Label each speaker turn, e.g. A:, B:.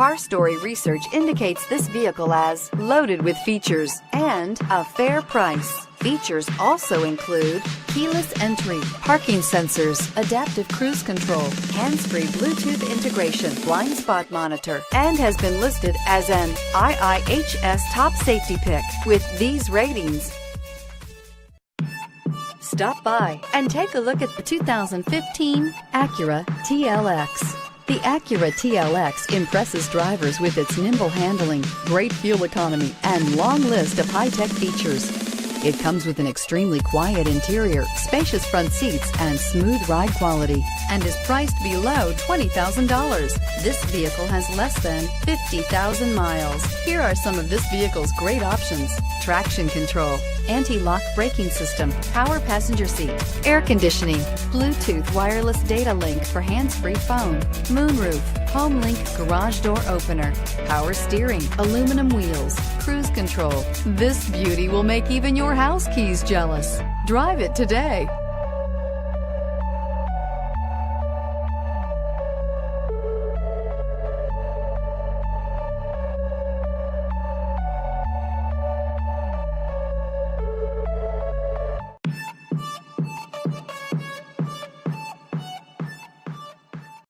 A: Car Story research indicates this vehicle as loaded with features and a fair price. Features also include keyless entry, parking sensors, adaptive cruise control, hands-free Bluetooth integration, blind spot monitor, and has been listed as an IIHS top safety pick with these ratings. Stop by and take a look at the 2015 Acura TLX. The Acura TLX impresses drivers with its nimble handling, great fuel economy, and long list of high-tech features. It comes with an extremely quiet interior, spacious front seats, and smooth ride quality, and is priced below $20,000. This vehicle has less than 50,000 miles. Here are some of this vehicle's great options: traction control, anti-lock braking system, power passenger seat, air conditioning, Bluetooth wireless data link for hands-free phone, moonroof, home link garage door opener, power steering, aluminum wheels, cruise control. This beauty will make even your house keys jealous. Drive it today.